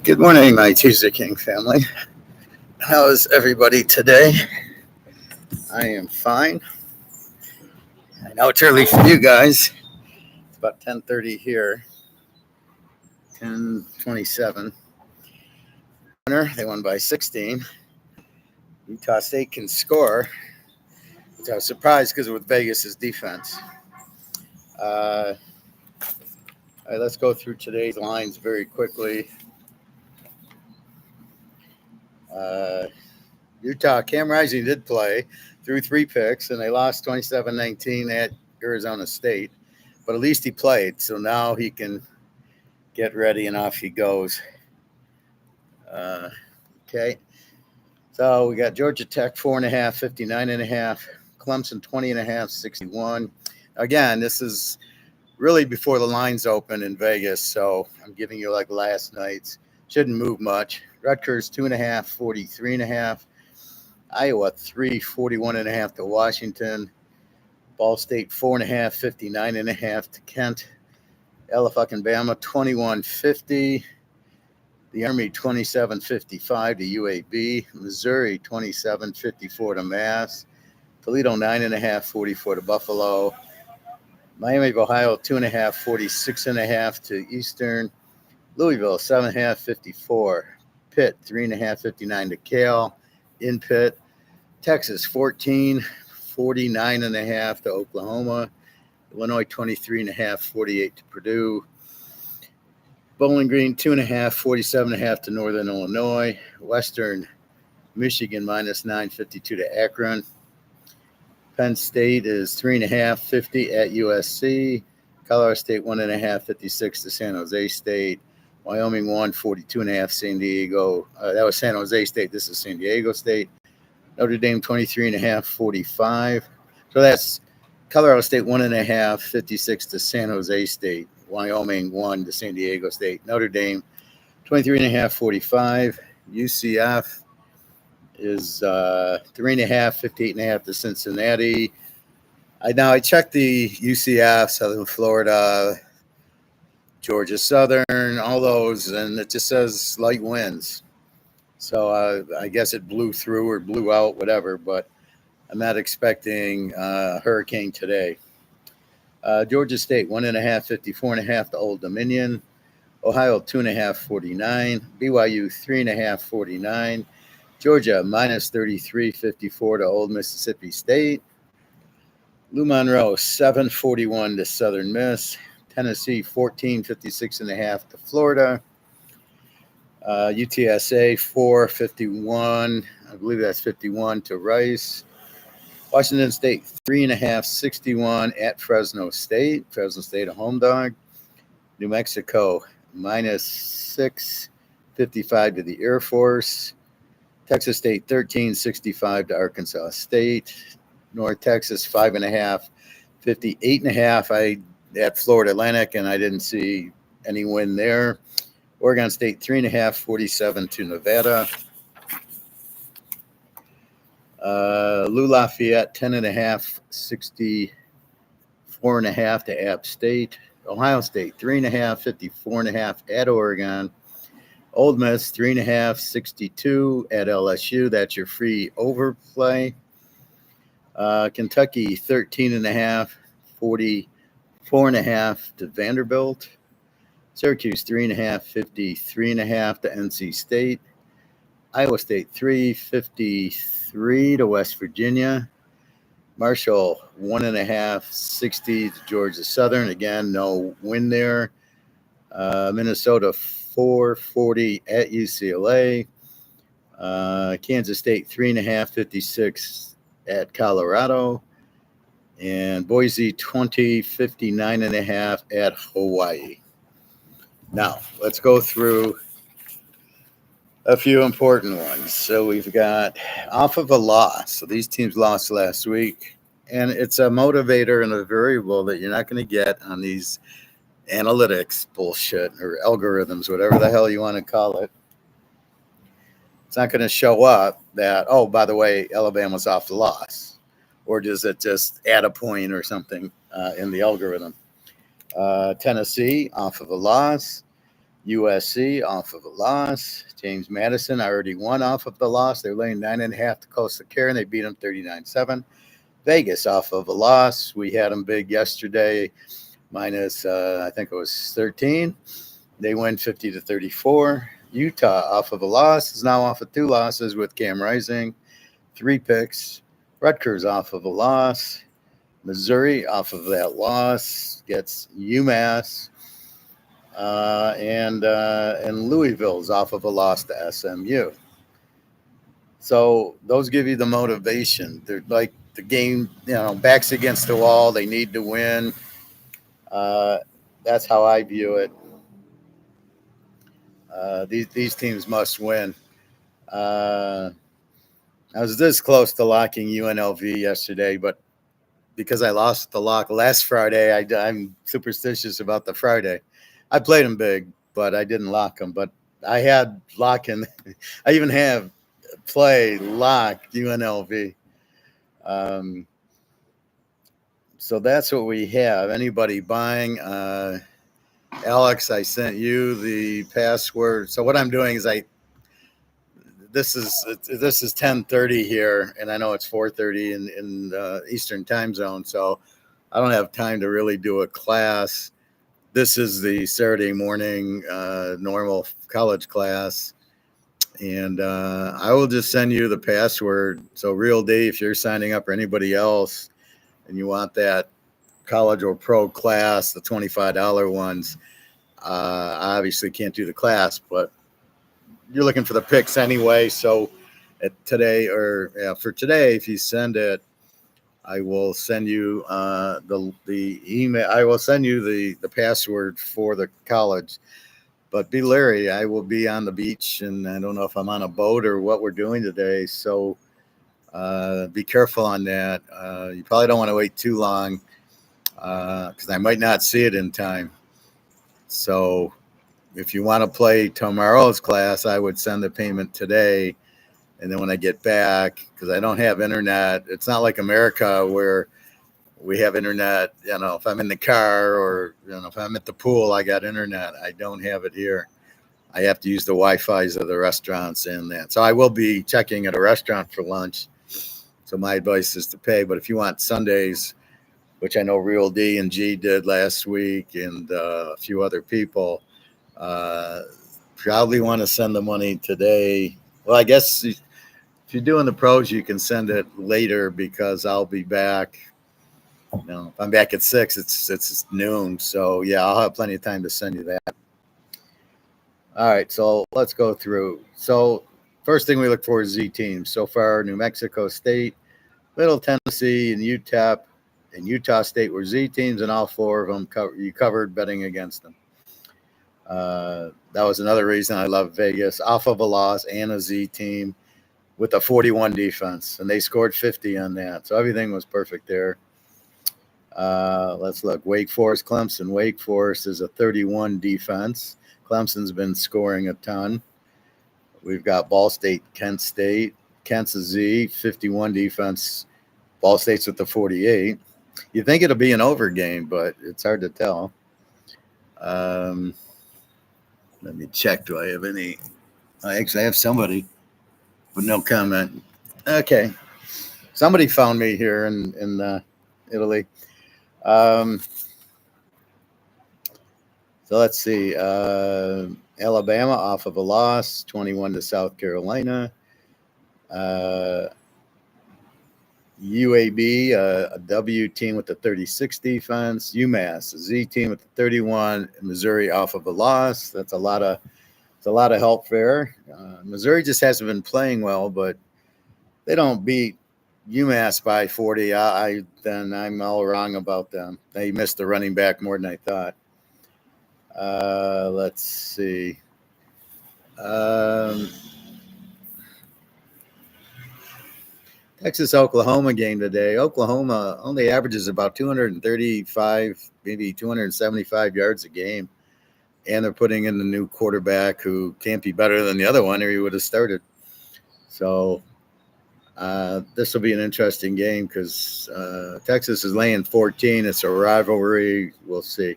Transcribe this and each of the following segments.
Good morning, my Teaserking family. How is everybody today? I am fine. I know it's early for you guys. It's about 10:30 here. 10:27. They won by 16. Utah State can score, which I was surprised because with Vegas's defense. All right, let's go through today's lines very quickly. Utah, Cam Rising did play, threw 3 picks, and they lost 27-19 at Arizona State. But at least he played, so now he can get ready and off he goes. Okay. So we got Georgia Tech 4.5, 59.5, Clemson 20.5, 61. Again, this is really before the lines open in Vegas, so I'm giving you like last night's. Shouldn't move much. Rutgers 2.5, 43.5. Iowa 3, 41.5 to Washington. Ball State 4.5, 59.5 to Kent. Alabama 21-50. The Army 27-55 to UAB. Missouri 27-54 to Mass. Toledo 9.5, 44 to Buffalo. Miami of Ohio 2.5, 46.5 to Eastern. Louisville 7.5, 54. Pitt 3.5, 59 to Cal. In Pitt. Texas 14, 49.5 to Oklahoma. Illinois 23.5, 48 to Purdue. Bowling Green 2.5, 47.5 to Northern Illinois. Western Michigan -9, 52 to Akron. Penn State is 3.5, 50 at USC. Colorado State 1.5, 56 to San Jose State. Wyoming 1, 42.5 San Diego. That was San Jose State. This is San Diego State. Notre Dame 23.5, 45. So that's Colorado State 1.5, 56 to San Jose State. Wyoming 1 to San Diego State. Notre Dame 23.5, 45. UCF is 3.5, 58.5 to Cincinnati. I checked the UCF, Southern Florida, Georgia Southern, all those, and it just says light winds. So I guess it blew through or blew out, whatever, but I'm not expecting a hurricane today. Georgia State, 1.5, 54.5 to Old Dominion. Ohio, 2.5, 49. BYU, 3.5, 49. Georgia, -33, 54 to Old Mississippi State. Lou Monroe, 7.41 to Southern Miss. Tennessee, 14, 56.5 to Florida. UTSA 4.51, I believe that's 51 to Rice. Washington State 3.5, 61 at Fresno State. Fresno State a home dog. New Mexico -6, 55 to the Air Force. Texas State 13, 65 to Arkansas State. North Texas 5.5, 58.5. I at Florida Atlantic, and I didn't see any win there. Oregon State 3.5, 47 to Nevada. Lou Lafayette 10.5, 64.5 to App State. Ohio State 3.5, 54.5 at Oregon. Ole Miss 3.5, 62 at LSU. That's your free overplay. Kentucky 13.5, 44.5 to Vanderbilt. Syracuse 3.5, 53.5 to NC State. Iowa State 3.53 to West Virginia. Marshall 1.5, 60 to Georgia Southern. Again, no win there. Minnesota 4.40 at UCLA. Kansas State 3.5, 56 at Colorado. And Boise 20, 59.5 at Hawaii. Now, let's go through a few important ones. So we've got off of a loss. So these teams lost last week. And it's a motivator and a variable that you're not going to get on these analytics bullshit or algorithms, whatever the hell you want to call it. It's not going to show up that, oh, by the way, Alabama's off the loss. Or does it just add a point or something in the algorithm? Tennessee off of a loss. USC off of a loss. James Madison already won off of the loss. They're laying 9.5 to Coastal Carolina. They beat them 39-7. Vegas off of a loss. We had them big yesterday, minus I think it was 13. They win 50-34. Utah off of a loss is now off of 2 losses with Cam Rising, 3 picks. Rutgers off of a loss. Missouri off of that loss gets UMass. And Louisville's off of a loss to SMU. So those give you the motivation. They're like the game, backs against the wall. They need to win. That's how I view it. These teams must win. I was this close to locking UNLV yesterday, but because I lost the lock last Friday, I'm superstitious about the Friday. I played them big, but I didn't lock them. But I had locking. I even have play lock UNLV. So that's what we have. Anybody buying? Alex, I sent you the password. So what I'm doing is this is 10:30 here, and I know it's 4:30 in Eastern time zone. So I don't have time to really do a class. This is the Saturday morning normal college class. And I will just send you the password. So Real D, if you're signing up or anybody else and you want that college or pro class, the $25 ones, I obviously can't do the class, but you're looking for the picks anyway. So for today, if you send it, I will send you the email. I will send you the password for the college. But be leery. I will be on the beach, and I don't know if I'm on a boat or what we're doing today. So be careful on that. You probably don't want to wait too long because I might not see it in time. So if you want to play tomorrow's class, I would send the payment today. And then when I get back, because I don't have internet, it's not like America where we have internet, if I'm in the car or, if I'm at the pool, I got internet. I don't have it here. I have to use the Wi-Fi's of the restaurants and that. So I will be checking at a restaurant for lunch. So my advice is to pay. But if you want Sundays, which I know Real D and G did last week and a few other people, probably want to send the money today. Well, I guess if you're doing the pros, you can send it later because I'll be back. If I'm back at 6, it's noon. So, yeah, I'll have plenty of time to send you that. All right, so let's go through. So, first thing we look for is Z teams. So far, New Mexico State, Middle Tennessee, and Utah State were Z teams, and all 4 of them you covered betting against them. That was another reason I love Vegas. Off of a loss and a Z team with a 41 defense, and they scored 50 on that. So everything was perfect there. Let's look. Wake Forest, Clemson. Wake Forest is a 31 defense. Clemson's been scoring a ton. We've got Ball State, Kent State. Kent's a Z, 51 defense. Ball State's with the 48. You think it'll be an over game, but it's hard to tell. Let me check. Do I have any? I actually have somebody, but no comment. Okay. Somebody found me here in Italy. So let's see. Alabama off of a loss, 21 to South Carolina. UAB, a W team with the 36 defense. UMass, a Z team with the 31. Missouri off of a loss. That's a lot of help there. Missouri just hasn't been playing well, but they don't beat UMass by 40. Then I'm all wrong about them. They missed the running back more than I thought. Let's see. Texas-Oklahoma game today. Oklahoma only averages about 235, maybe 275 yards a game. And they're putting in the new quarterback who can't be better than the other one or he would have started. So this will be an interesting game because Texas is laying 14. It's a rivalry. We'll see.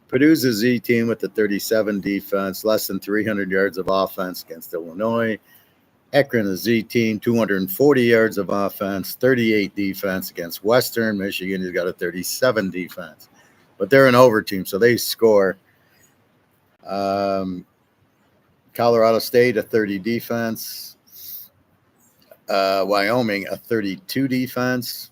Purdue's a Z team with the 37 defense, less than 300 yards of offense against Illinois. Akron, a Z team, 240 yards of offense, 38 defense against Western. Michigan has got a 37 defense, but they're an over team, so they score. Colorado State, a 30 defense. Wyoming, a 32 defense.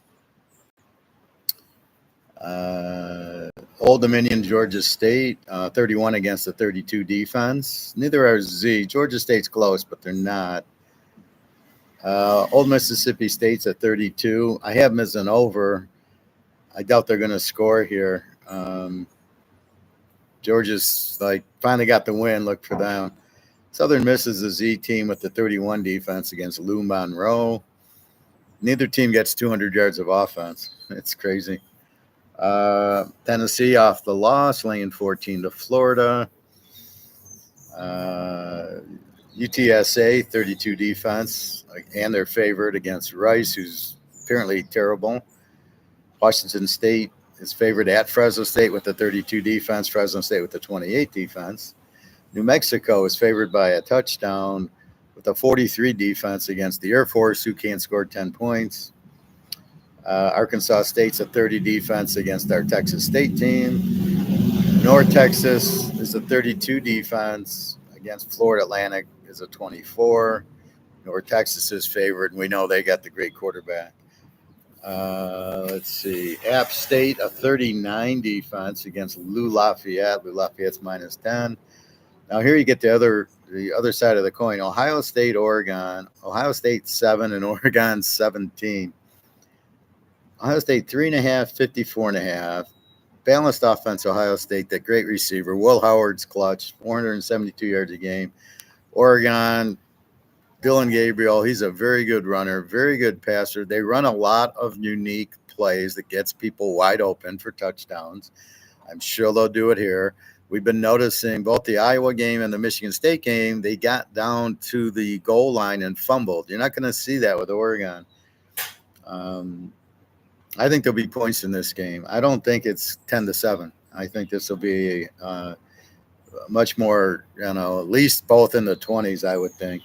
Old Dominion, Georgia State, 31 against the 32 defense. Neither are Z. Georgia State's close, but they're not. Old Mississippi State's at 32. I have them as an over. I doubt they're going to score here. Georgia's finally got the win. Look for them. Southern Miss is a Z team with the 31 defense against Lou Monroe. Neither team gets 200 yards of offense. It's crazy. Tennessee off the loss, laying 14 to Florida. UTSA, 32 defense, and they're favored against Rice, who's apparently terrible. Washington State is favored at Fresno State with the 32 defense, Fresno State with the 28 defense. New Mexico is favored by a touchdown with a 43 defense against the Air Force, who can't score 10 points. Arkansas State's a 30 defense against our Texas State team. North Texas is a 32 defense against Florida Atlantic is a 24. North Texas is favored, and we know they got the great quarterback. Let's see. App State, a 39 defense against Lou Lafayette. Lou Lafayette's minus 10. Now here you get the other side of the coin. Ohio State, Oregon. Ohio State 7 and Oregon 17. Ohio State 3.5, 54.5. Balanced offense, Ohio State, that great receiver. Will Howard's clutch, 472 yards a game. Oregon, Dylan Gabriel, he's a very good runner, very good passer. They run a lot of unique plays that gets people wide open for touchdowns. I'm sure they'll do it here. We've been noticing both the Iowa game and the Michigan State game, they got down to the goal line and fumbled. You're not going to see that with Oregon. I think there'll be points in this game. I don't think it's 10-7. I think this will be much more, at least both in the 20s, I would think.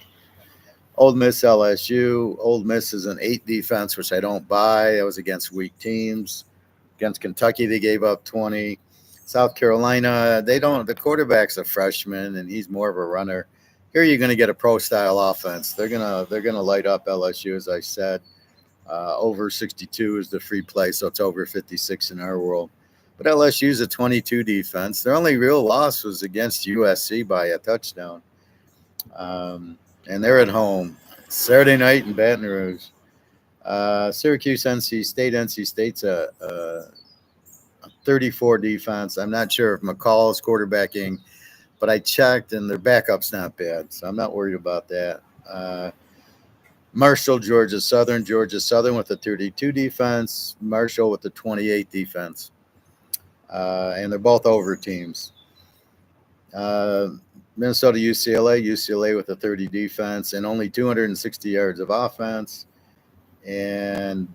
Old Miss, LSU. Old Miss is an 8 defense, which I don't buy. That was against weak teams. Against Kentucky, they gave up 20. South Carolina, the quarterback's a freshman, and he's more of a runner. Here you're going to get a pro-style offense. They're gonna light up LSU, as I said. Over 62 is the free play, so it's over 56 in our world. But LSU's a 22 defense. Their only real loss was against USC by a touchdown. And they're at home. Saturday night in Baton Rouge. Syracuse, NC State. NC State's a 34 defense. I'm not sure if McCall is quarterbacking, but I checked, and their backup's not bad, so I'm not worried about that. Marshall, Georgia Southern with the 32 defense, Marshall with the 28 defense. And they're both over teams. Minnesota, UCLA with the 30 defense and only 260 yards of offense. And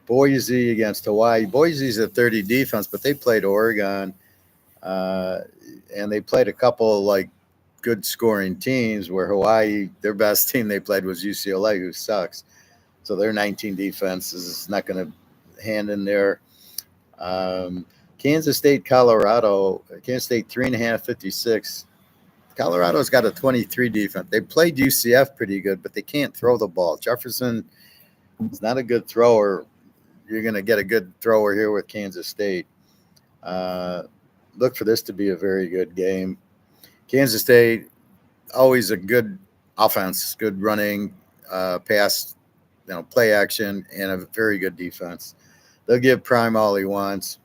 Boise against Hawaii. Boise's a 30 defense, but they played Oregon. And they played a couple of good scoring teams where Hawaii, their best team they played was UCLA, who sucks. So their 19 defense is not going to hand in there. Kansas State, Colorado. Kansas State 3.5, 56. Colorado's got a 23 defense. They played UCF pretty good, but they can't throw the ball. Jefferson is not a good thrower. You're going to get a good thrower here with Kansas State. Look for this to be a very good game. Kansas State, always a good offense, good running, pass, play action, and a very good defense. They'll give Prime all he wants.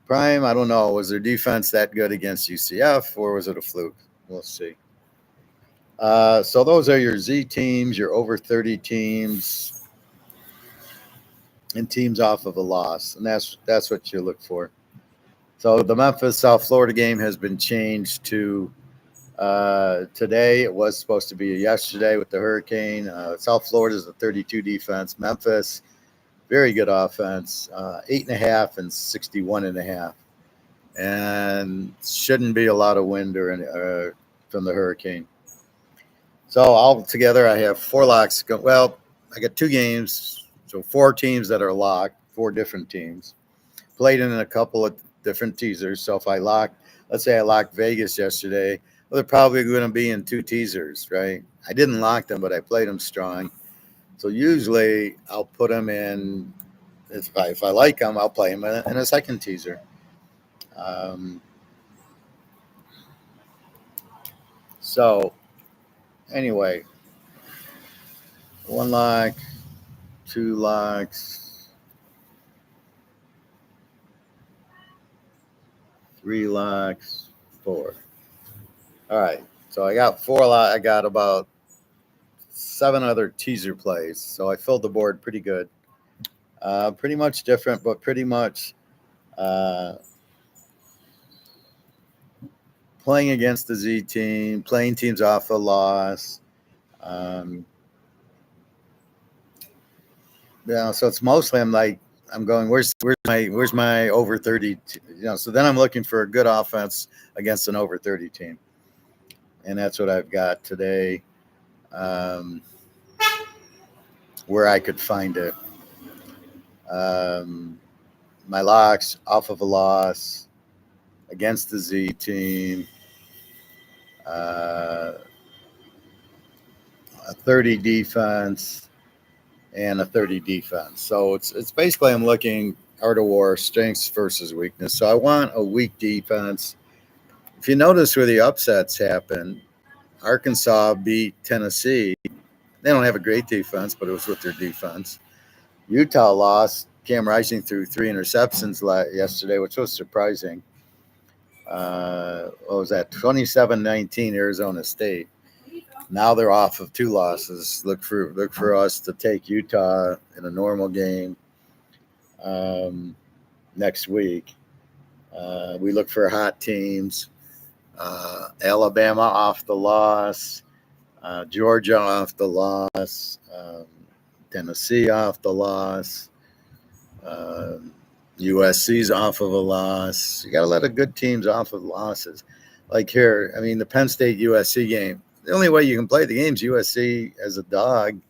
Prime, I don't know, was their defense that good against UCF, or was it a fluke? We'll see. So those are your Z teams, your over 30 teams, and teams off of a loss, and that's what you look for. So the Memphis South Florida game has been changed to today. It was supposed to be yesterday with the hurricane. South Florida is a 32 defense. Memphis, very good offense, 8.5 and 61.5. and shouldn't be a lot of wind or from the hurricane. So altogether, I have 4 locks. Well, I got 2 games, so 4 teams that are locked, 4 different teams. Played in a couple of different teasers. So if I lock, let's say I locked Vegas yesterday, well, they're probably going to be in 2 teasers, right? I didn't lock them, but I played them strong. So usually I'll put them in. If I like them, I'll play them in a second teaser. Um, so anyway, 1 lock, 2 locks, 3 locks, 4. All right. So I got 4 locks. I got about 7 other teaser plays. So I filled the board pretty good. Pretty much different, but pretty much uh, playing against the Z team, playing teams off a loss. Um, so it's mostly I'm going where's my over 30, so then I'm looking for a good offense against an over 30 team, and that's what I've got today, um, where I could find it. Um, my locks off of a loss against the Z team, uh, a 30 defense and a 30 defense. So it's basically I'm looking art of war, strengths versus weakness. So I want a weak defense. If you notice where the upsets happen, Arkansas beat Tennessee. They don't have a great defense, but it was with their defense. Utah lost. Cam Rising threw 3 interceptions yesterday, which was surprising. What was that? 27-19 Arizona State. Now they're off of 2 losses. Look for us to take Utah in a normal game next week. We look for hot teams. Alabama off the loss. Georgia off the loss. Tennessee off the loss. USC's off of a loss. You got a lot of good teams off of losses. Like here, I mean, the Penn State USC game. The only way you can play the game is USC as a dog.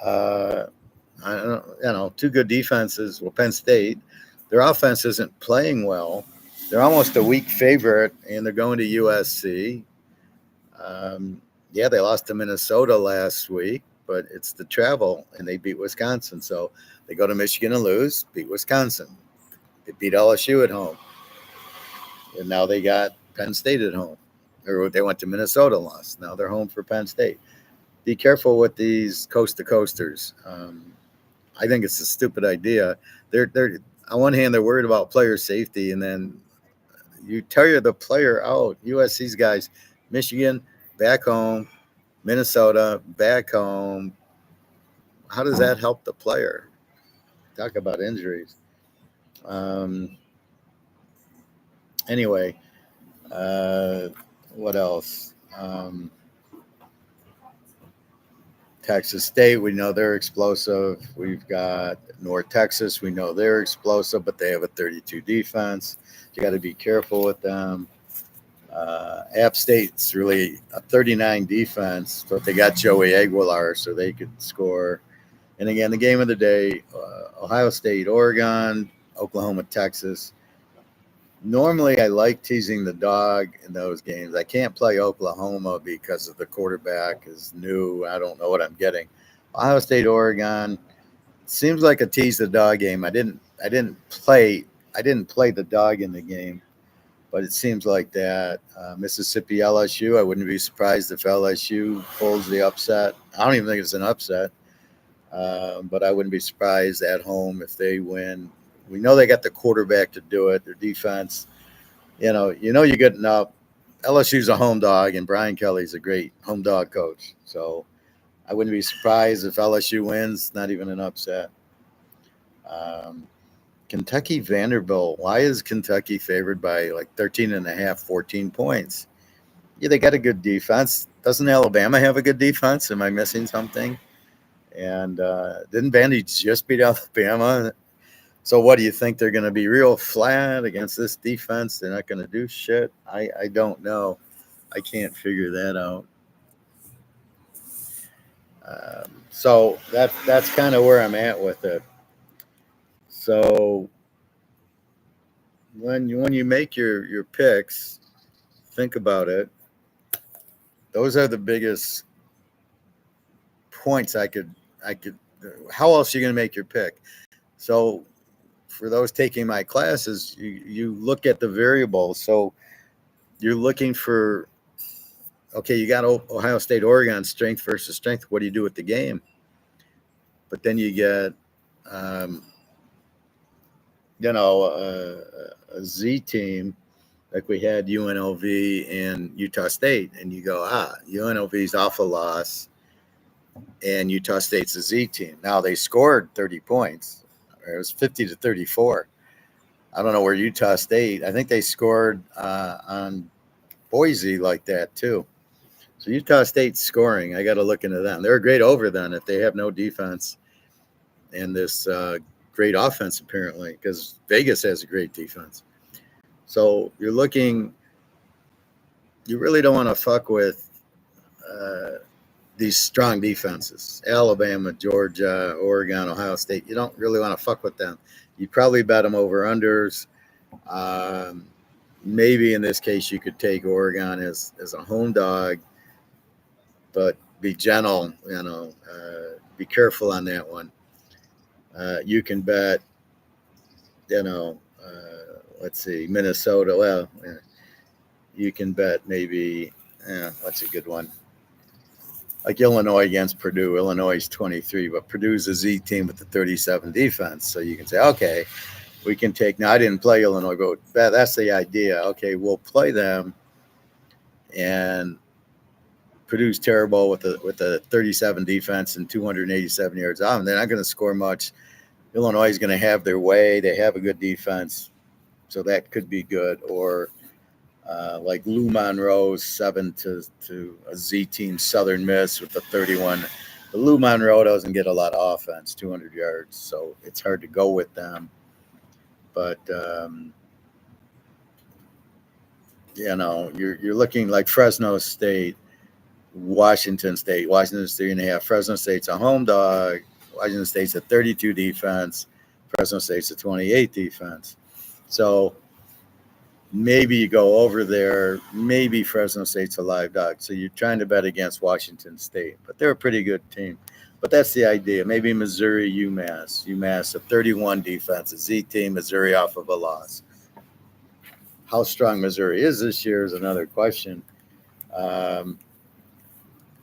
I don't, 2 good defenses. Well, Penn State, their offense isn't playing well. They're almost a weak favorite, and they're going to USC. Yeah, they lost to Minnesota last week, but it's the travel, and they beat Wisconsin. So they go to Michigan and lose, beat Wisconsin. They beat LSU at home, and now they got Penn State at home. Or they went to Minnesota and lost. Now they're home for Penn State. Be careful with these coast-to-coasters. I think it's a stupid idea. They're on one hand they're worried about player safety, and then you tire the player out. USC's guys, Michigan back home, Minnesota back home. How does that help the player? Talk about injuries. Anyway, what else? Texas State, we know they're explosive. We've got North Texas, we know they're explosive, but they have a 32 defense. You got to be careful with them. App State's really a 39 defense, but they got Joey Aguilar, so they could score. And again, the game of the day, Ohio State, Oregon, Oklahoma, Texas. Normally, I like teasing the dog in those games. I can't play Oklahoma because of the quarterback is new. I don't know what I'm getting. Ohio State, Oregon seems like a tease the dog game. I didn't play the dog in the game, but it seems like that. Mississippi, LSU. I wouldn't be surprised if LSU pulls the upset. I don't even think it's an upset, but I wouldn't be surprised at home if they win. We know they got the quarterback to do it. Their defense, you're getting up. LSU's a home dog, and Brian Kelly's a great home dog coach. So I wouldn't be surprised if LSU wins. Not even an upset. Kentucky, Vanderbilt. Why is Kentucky favored by like 13.5, 14 points? Yeah, they got a good defense. Doesn't Alabama have a good defense? Am I missing something? And didn't Vandy just beat Alabama? So what do you think? They're going to be real flat against this defense? They're not going to do shit? I don't know. I can't figure that out. So that's kind of where I'm at with it. So when you make your picks, think about it. Those are the biggest points I could. How else are you going to make your pick? So for those taking my classes, you look at the variables. So you're looking for, okay, you got Ohio State, Oregon, strength versus strength. What do you do with the game? But then you get, um, a Z team like we had UNLV and Utah State, and you go, UNLV's off a loss, and Utah State's a Z team. Now they scored 30 points. It was 50-34. I don't know where Utah State. I think they scored on Boise like that too. So Utah State's scoring. I got to look into them. They're a great over then if they have no defense and this great offense apparently, because Vegas has a great defense. So you're looking. You really don't want to fuck with these strong defenses. Alabama, Georgia, Oregon, Ohio State. You don't really want to fuck with them. You probably bet them over unders. Maybe in this case you could take Oregon as a home dog, but be gentle. Be careful on that one. You can bet. Let's see, Minnesota. Well, you can bet maybe. What's a good one? Like Illinois against Purdue. Illinois is 23, but Purdue's a Z team with the 37 defense. So you can say, okay, we can take. Now I didn't play Illinois, but that's the idea. Okay, we'll play them, and Purdue's terrible with a 37 defense and 287 yards on. They're not going to score much. Illinois is going to have their way. They have a good defense, so that could be good. Or like Lou Monroe's 7 to a Z team Southern Miss with the 31. But Lou Monroe doesn't get a lot of offense, 200 yards, so it's hard to go with them. But you're looking like Fresno State, Washington State. Washington's 3.5. Fresno State's a home dog. Washington State's a 32 defense. Fresno State's a 28 defense. So maybe you go over there. Maybe Fresno State's a live dog. So you're trying to bet against Washington State, but they're a pretty good team. But that's the idea. Maybe Missouri, UMass. UMass, a 31 defense, a Z team, Missouri off of a loss. How strong Missouri is this year is another question.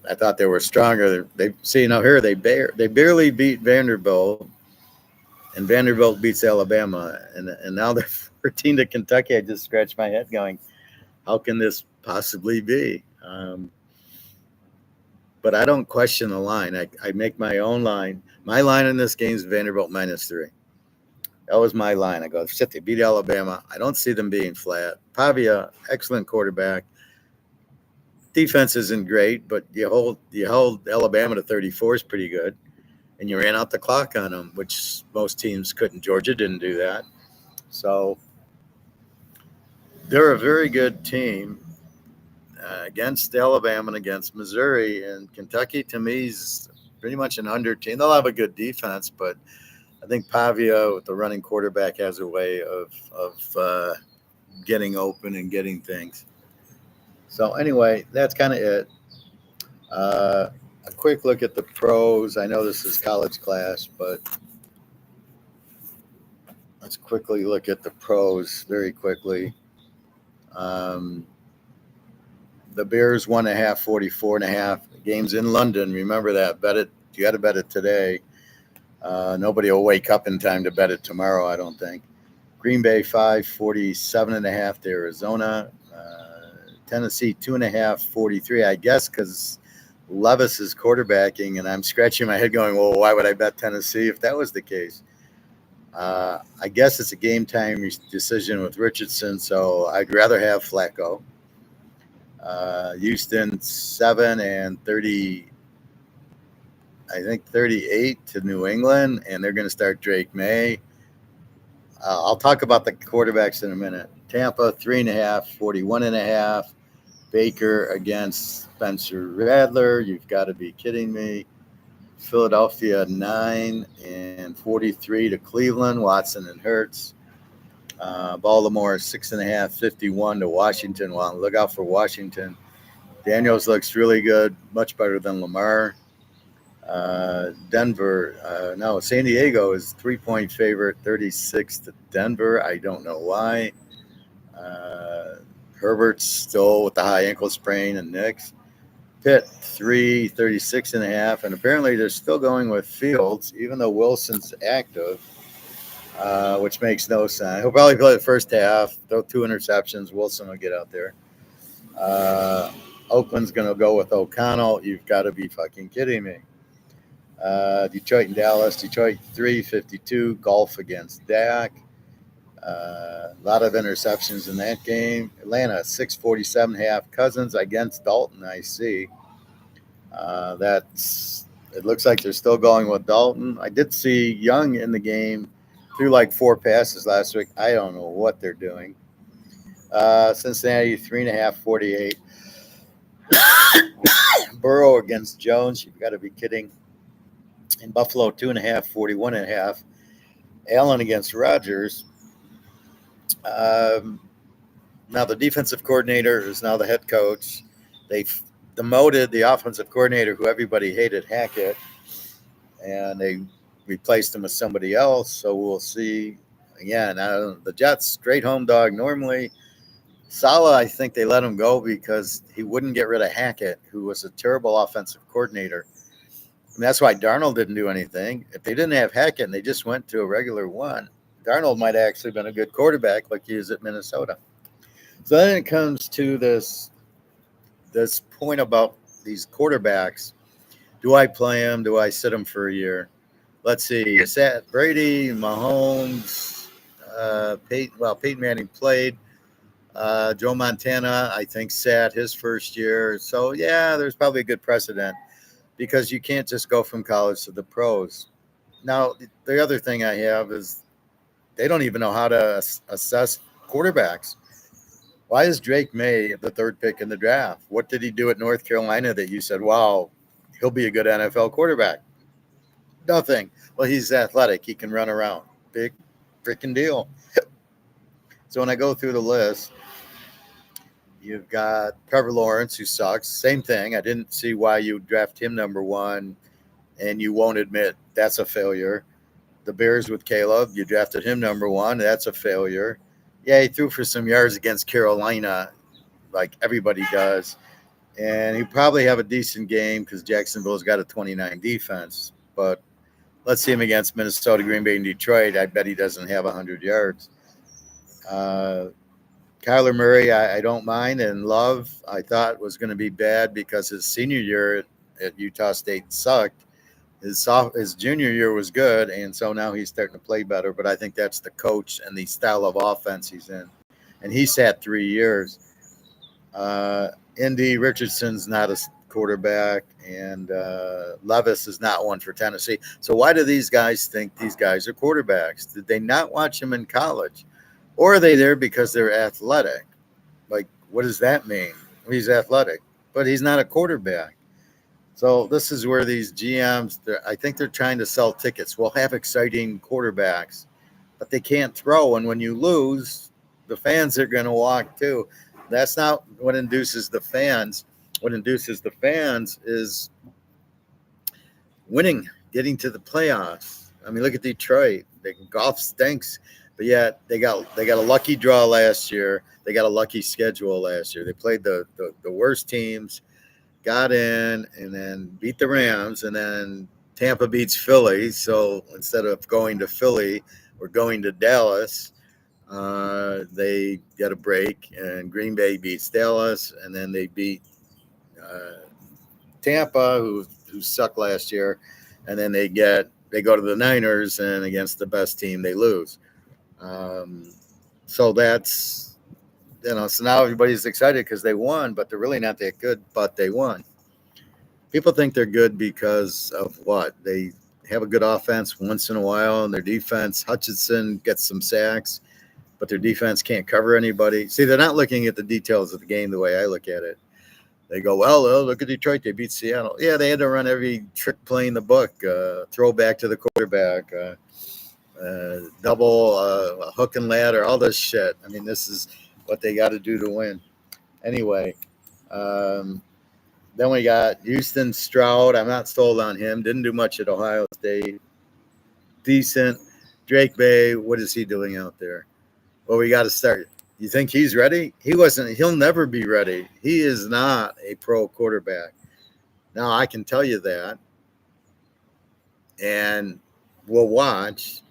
I thought they were stronger. They barely beat Vanderbilt, and Vanderbilt beats Alabama, and now they're 14 to Kentucky. I just scratched my head going, how can this possibly be? But I don't question the line. I make my own line. My line in this game is Vanderbilt -3. That was my line. I go, shit, they beat Alabama. I don't see them being flat. Pavia, excellent quarterback. Defense isn't great, but you hold Alabama to 34 is pretty good, and you ran out the clock on them, which most teams couldn't. Georgia didn't do that, so they're a very good team against Alabama and against Missouri. And Kentucky, to me, is pretty much an under team. They'll have a good defense, but I think Pavia, with the running quarterback, has a way of getting open and getting things. So anyway, that's kind of it. A quick look at the pros. I know this is college class, but let's quickly look at the pros very quickly. The Bears 1.5, 44.5. Games in London. Remember that. Bet it. You got to bet it today. Nobody will wake up in time to bet it tomorrow, I don't think. Green Bay 5, 47.5 to Arizona. Tennessee 2.5, 43. I guess because Levis is quarterbacking, and I'm scratching my head going, well, why would I bet Tennessee if that was the case? I guess it's a game time decision with Richardson, so I'd rather have Flacco. Houston 7 and 30. I think 38 to New England, and they're going to start Drake May. I'll talk about the quarterbacks in a minute. Tampa 3.5, 41.5. Baker against Spencer Rattler. You've got to be kidding me. Philadelphia 9 and 43 to Cleveland. Watson and Hurts. Baltimore 6.5, 51 to Washington. Well, look out for Washington. Daniels looks really good, much better than Lamar. San Diego is 3-point favorite, 36 to Denver. I don't know why. Herbert's still with the high ankle sprain and Knicks. Pitt 36.5, and apparently they're still going with Fields, even though Wilson's active, which makes no sense. He'll probably play the first half, throw 2 interceptions. Wilson will get out there. Oakland's going to go with O'Connell. You've got to be fucking kidding me. Detroit and Dallas. Detroit 352. Golf against Dak. A lot of interceptions in that game. Atlanta 647.5. Cousins against Dalton. I see. It looks like they're still going with Dalton. I did see Young in the game. Threw like 4 passes last week. I don't know what they're doing. Cincinnati 3.5, 48. Burrow against Jones. You've got to be kidding. In Buffalo 2.5, 41.5. Allen against Rodgers. Now the defensive coordinator is now the head coach. They've demoted the offensive coordinator, who everybody hated, Hackett, and they replaced him with somebody else. So we'll see. Again, the Jets, great home dog normally. Saleh, I think they let him go because he wouldn't get rid of Hackett, who was a terrible offensive coordinator. And that's why Darnold didn't do anything. If they didn't have Hackett and they just went to a regular one, Darnold might have actually been a good quarterback like he is at Minnesota. So then it comes to this point about these quarterbacks. Do I play them? Do I sit them for a year? Let's see. Is that Brady, Mahomes, Peyton Manning played. Joe Montana, I think, sat his first year. So, yeah, there's probably a good precedent because you can't just go from college to the pros. Now, the other thing I have is they don't even know how to assess quarterbacks. Why is Drake May the 3rd pick in the draft? What did he do at North Carolina that you said, wow, he'll be a good NFL quarterback? Nothing. Well, he's athletic. He can run around. Big freaking deal. So when I go through the list, you've got Trevor Lawrence, who sucks. Same thing. I didn't see why you draft him number 1, and you won't admit that's a failure. The Bears with Caleb, you drafted him number 1. That's a failure. Yeah, he threw for some yards against Carolina, like everybody does. And he probably have a decent game because Jacksonville's got a 29 defense. But let's see him against Minnesota, Green Bay, and Detroit. I bet he doesn't have 100 yards. Kyler Murray, I don't mind and love. I thought was going to be bad because his senior year at Utah State sucked. His junior year was good, and so now he's starting to play better. But I think that's the coach and the style of offense he's in. And he sat 3 years. Indy Richardson's not a quarterback, and Levis is not one for Tennessee. So why do these guys think these guys are quarterbacks? Did they not watch them in college? Or are they there because they're athletic? Like, what does that mean? He's athletic, but he's not a quarterback. So this is where these GMs, I think they're trying to sell tickets. We'll have exciting quarterbacks, but they can't throw. And when you lose, the fans are going to walk too. That's not what induces the fans. What induces the fans is winning, getting to the playoffs. I mean, look at Detroit. Golf stinks, but yet they got a lucky draw last year. They got a lucky schedule last year. They played the worst teams, got in, and then beat the Rams, and then Tampa beats Philly. So instead of going to Philly, we're going to Dallas. They get a break, and Green Bay beats Dallas, and then they beat Tampa, who sucked last year, and then they go to the Niners, and against the best team, they lose. So that's, so now everybody's excited because they won, but they're really not that good, but they won. People think they're good because of what? They have a good offense once in a while, and their defense, Hutchinson gets some sacks, but their defense can't cover anybody. See, they're not looking at the details of the game the way I look at it. They go, well, look at Detroit. They beat Seattle. Yeah, they had to run every trick play in the book, throw back to the quarterback, double, hook and ladder, all this shit. I mean, this is what they got to do to win. Anyway, um, then we got Houston Stroud. I'm not sold on him. Didn't do much at Ohio State. Decent. Drake Bay, what is he doing out there? Well, we got to start. You think he's ready? He wasn't. He'll never be ready. He is not a pro quarterback. Now, I can tell you that. And we'll watch.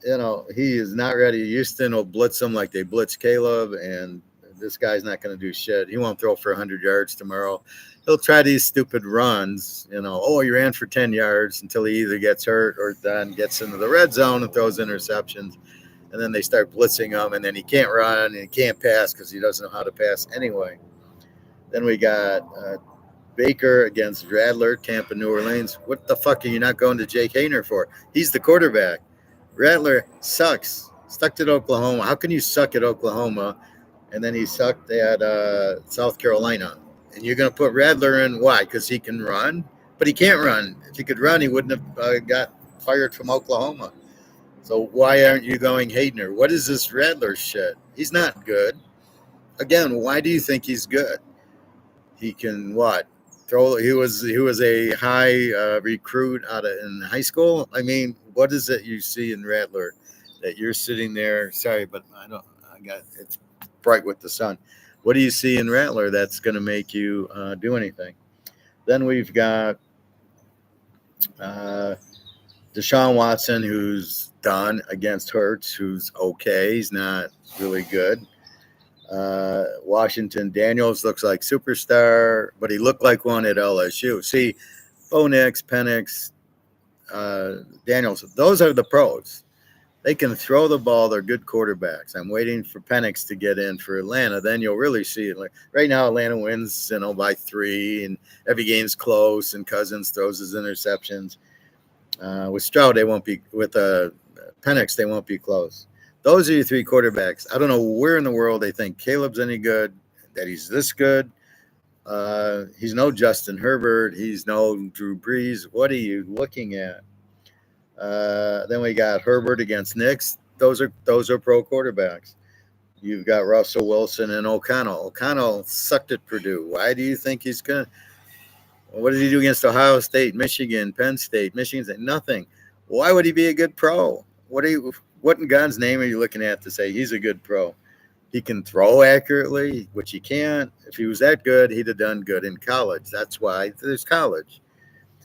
You know, he is not ready. Houston will blitz him like they blitz Caleb, and this guy's not going to do shit. He won't throw for 100 yards tomorrow. He'll try these stupid runs, you know, oh, he ran for 10 yards until he either gets hurt or then gets into the red zone and throws interceptions. And then they start blitzing him, and then he can't run and he can't pass because he doesn't know how to pass anyway. Then we got Baker against Rattler, Tampa, New Orleans. What the fuck are you not going to Jake Hayner for? He's the quarterback. Rattler sucks. Stuck at Oklahoma. How can you suck at Oklahoma? And then he sucked at South Carolina. And you're going to put Rattler in. Why? Because he can run? But he can't run. If he could run, he wouldn't have got fired from Oklahoma. So why aren't you going Hayner? What is this Rattler shit? He's not good. Again, why do you think he's good? He can what? Throw. He was a high recruit in high school. I mean, what is it you see in Rattler that you're sitting there? Sorry, but it's bright with the sun. What do you see in Rattler that's going to make you do anything? Then we've got Deshaun Watson, who's done against Hurts, who's okay. He's not really good. Washington Daniels looks like superstar, but he looked like one at LSU. See, Bo Nix, Penix, Daniels, those are the pros. They can throw the ball. They're good quarterbacks. I'm waiting for Penix to get in for Atlanta. Then you'll really see it. Like right now, Atlanta wins, by 3, and every game's close. And Cousins throws his interceptions. With Stroud, they won't be. With Penix, they won't be close. Those are your 3 quarterbacks. I don't know where in the world they think Caleb's any good, that he's this good. He's no Justin Herbert. He's no Drew Brees. What are you looking at? Then we got Herbert against Knicks. Those are pro quarterbacks. You've got Russell Wilson and O'Connell. O'Connell sucked at Purdue. Why do you think he's going to? What did he do against Ohio State, Michigan, Penn State, Michigan State? Nothing. Why would he be a good pro? What in God's name are you looking at to say he's a good pro? He can throw accurately, which he can't. If he was that good, he'd have done good in college. That's why there's college.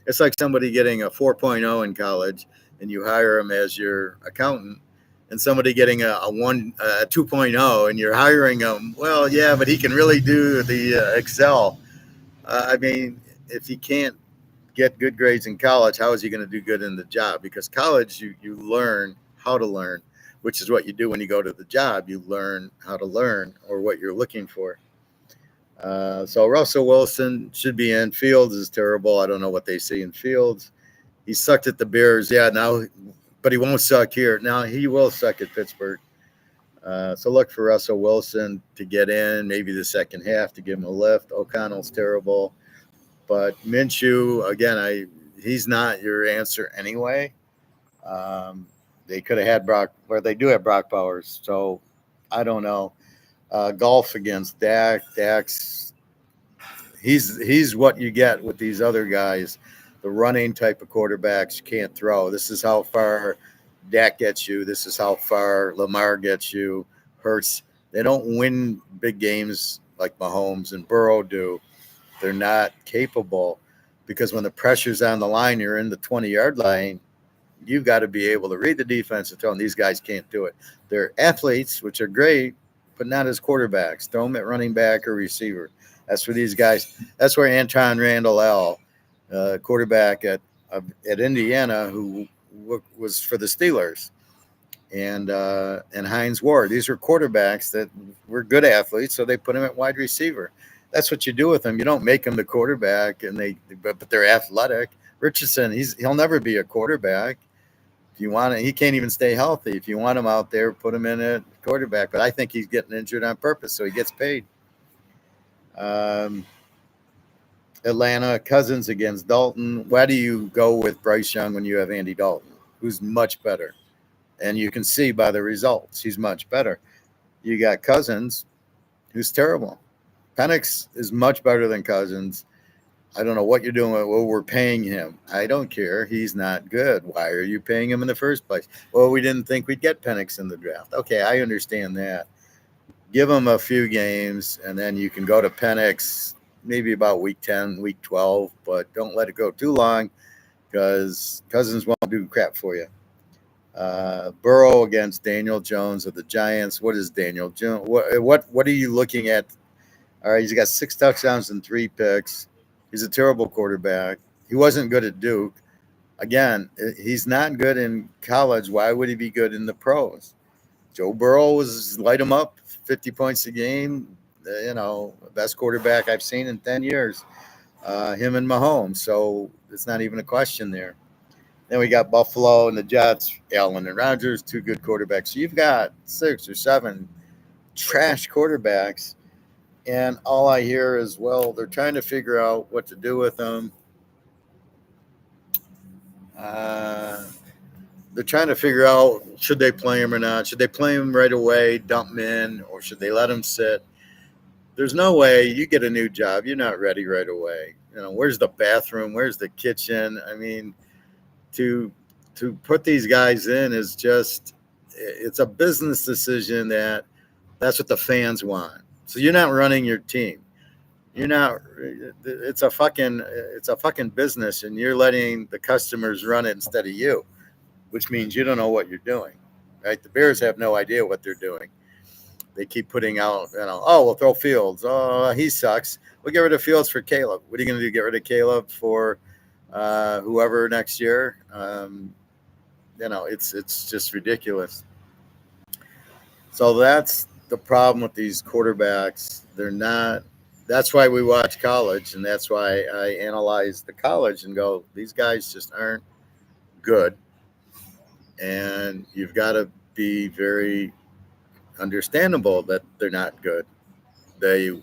It's like somebody getting a 4.0 in college and you hire him as your accountant, and somebody getting a 2.0 and you're hiring him. Well, yeah, but he can really do the Excel. I mean, if he can't get good grades in college, how is he going to do good in the job? Because college, you learn how to learn, which is what you do when you go to the job. You learn how to learn or what you're looking for. So Russell Wilson should be in. Fields is terrible. I don't know what they see in Fields. He sucked at the Bears. Yeah, now, but he won't suck here. Now he will suck at Pittsburgh. So look for Russell Wilson to get in, maybe the second half to give him a lift. O'Connell's terrible. But Minshew, again, he's not your answer anyway. They could have had Brock, or they do have Brock Bowers. So I don't know. Golf against Dak. Dak's he's what you get with these other guys, the running type of quarterbacks. You can't throw. This is how far Dak gets you. This is how far Lamar gets you. Hurts. They don't win big games like Mahomes and Burrow do. They're not capable because when the pressure's on the line, you're in the 20-yard line. You've got to be able to read the defense and tell them these guys can't do it. They're athletes, which are great, but not as quarterbacks. Throw them at running back or receiver. That's for these guys. That's where Anton Randall, quarterback at Indiana, who was for the Steelers, and Hines Ward. These were quarterbacks that were good athletes, so they put him at wide receiver. That's what you do with them. You don't make them the quarterback, but they're athletic. Richardson, he'll never be a quarterback. If you want it, he can't even stay healthy. If you want him out there, put him in a quarterback. But I think he's getting injured on purpose, so he gets paid. Um, Atlanta, Cousins against Dalton. Why do you go with Bryce Young when you have Andy Dalton, who's much better? And you can see by the results, he's much better. You got Cousins, who's terrible. Penix is much better than Cousins. I don't know what you're doing. Well, we're paying him. I don't care. He's not good. Why are you paying him in the first place? Well, we didn't think we'd get Penix in the draft. Okay, I understand that. Give him a few games, and then you can go to Penix maybe about week 10, week 12, but don't let it go too long because Cousins won't do crap for you. Burrow against Daniel Jones of the Giants. What is Daniel Jones? What are you looking at? All right, he's got 6 touchdowns and 3 picks. He's a terrible quarterback. He wasn't good at Duke. Again, he's not good in college. Why would he be good in the pros? Joe Burrow was light him up, 50 points a game. Best quarterback I've seen in 10 years. Him and Mahomes. So it's not even a question there. Then we got Buffalo and the Jets, Allen and Rodgers, 2 good quarterbacks. So you've got 6 or 7 trash quarterbacks. And all I hear is, well, they're trying to figure out what to do with them. They're trying to figure out, should they play him or not? Should they play him right away, dump him in, or should they let him sit? There's no way you get a new job. You're not ready right away. Where's the bathroom? Where's the kitchen? I mean, to put these guys in is just, it's a business decision that's what the fans want. So you're not running your team. You're not. It's a fucking business, and you're letting the customers run it instead of you, which means you don't know what you're doing, right? The Bears have no idea what they're doing. They keep putting out, oh, we'll throw Fields. Oh, he sucks. We'll get rid of Fields for Caleb. What are you going to do? Get rid of Caleb for whoever next year? It's just ridiculous. So that's the problem with these quarterbacks. They're not. That's why we watch college, and that's why I analyze the college and go, these guys just aren't good. And you've got to be very understandable that they're not good. They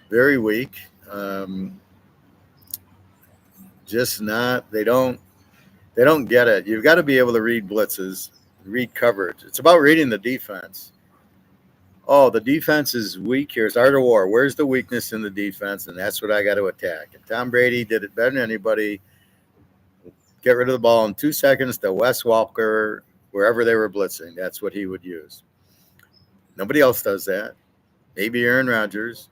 very weak. Just not. They don't get it. You've got to be able to read blitzes, read coverage. It's about reading the defense. Oh, the defense is weak. Here's Art of War. Where's the weakness in the defense? And that's what I got to attack. And Tom Brady did it better than anybody. Get rid of the ball in 2 seconds to Wes Walker, wherever they were blitzing. That's what he would use. Nobody else does that. Maybe Aaron Rodgers.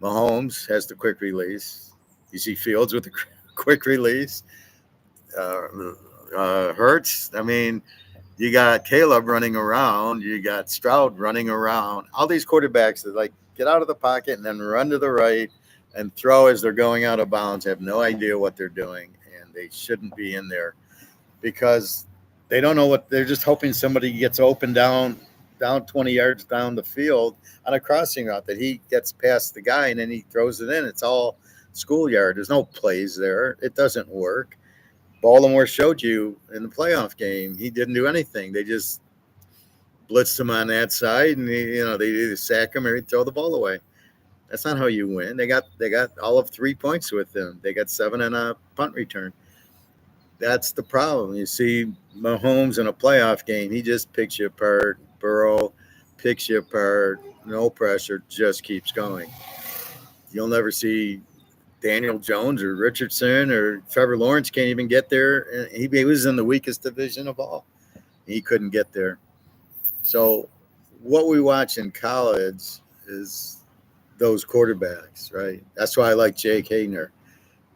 Mahomes has the quick release. You see Fields with the quick release. Hurts. I mean, you got Caleb running around. You got Stroud running around. All these quarterbacks that get out of the pocket and then run to the right and throw as they're going out of bounds have no idea what they're doing, and they shouldn't be in there because they don't know what they're just hoping somebody gets open down 20 yards down the field on a crossing route that he gets past the guy and then he throws it in. It's all schoolyard. There's no plays there. It doesn't work. Baltimore showed you in the playoff game. He didn't do anything. They just blitzed him on that side, and they either sack him or he'd throw the ball away. That's not how you win. They got all of 3 points with them. They got 7 on a punt return. That's the problem. You see Mahomes in a playoff game, he just picks you apart. Burrow picks you apart. No pressure, just keeps going. You'll never see Daniel Jones or Richardson or Trevor Lawrence can't even get there. He was in the weakest division of all. He couldn't get there. So what we watch in college is those quarterbacks, right? That's why I like Jake Haener.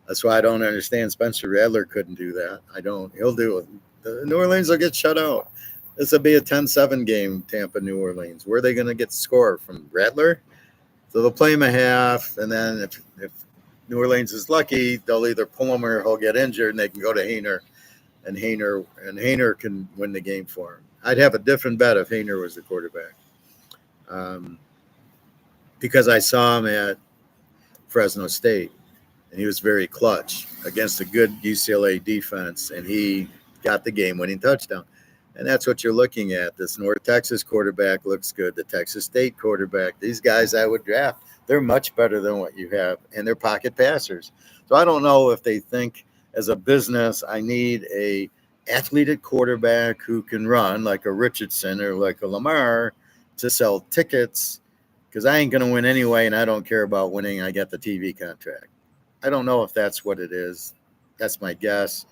That's why I don't understand Spencer Rattler couldn't do that. I don't. He'll do it. The New Orleans will get shut out. This will be a 10-7 game, Tampa, New Orleans. Where are they going to get the score from Rattler? So they'll play him a half, and then if New Orleans is lucky, they'll either pull him or he'll get injured, and they can go to Haener, and Haener can win the game for him. I'd have a different bet if Haener was the quarterback, because I saw him at Fresno State, and he was very clutch against a good UCLA defense, and he got the game-winning touchdown. And that's what you're looking at. This North Texas quarterback looks good. The Texas State quarterback, these guys I would draft, they're much better than what you have, and they're pocket passers. So I don't know if they think as a business, I need a athletic quarterback who can run like a Richardson or like a Lamar to sell tickets, because I ain't going to win anyway, and I don't care about winning. I got the TV contract. I don't know if that's what it is. That's my guess.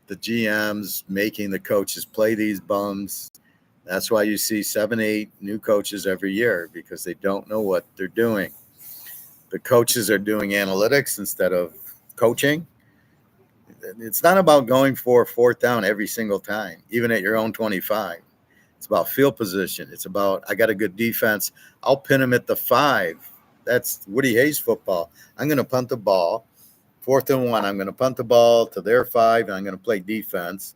The GMs making the coaches play these bums. That's why you see 7, 8 new coaches every year, because they don't know what they're doing. The coaches are doing analytics instead of coaching. It's not about going for 4th down every single time, even at your own 25. It's about field position. It's about, I got a good defense. I'll pin him at the 5. That's Woody Hayes football. I'm going to punt the ball. 4th and 1, I'm going to punt the ball to their 5, and I'm going to play defense.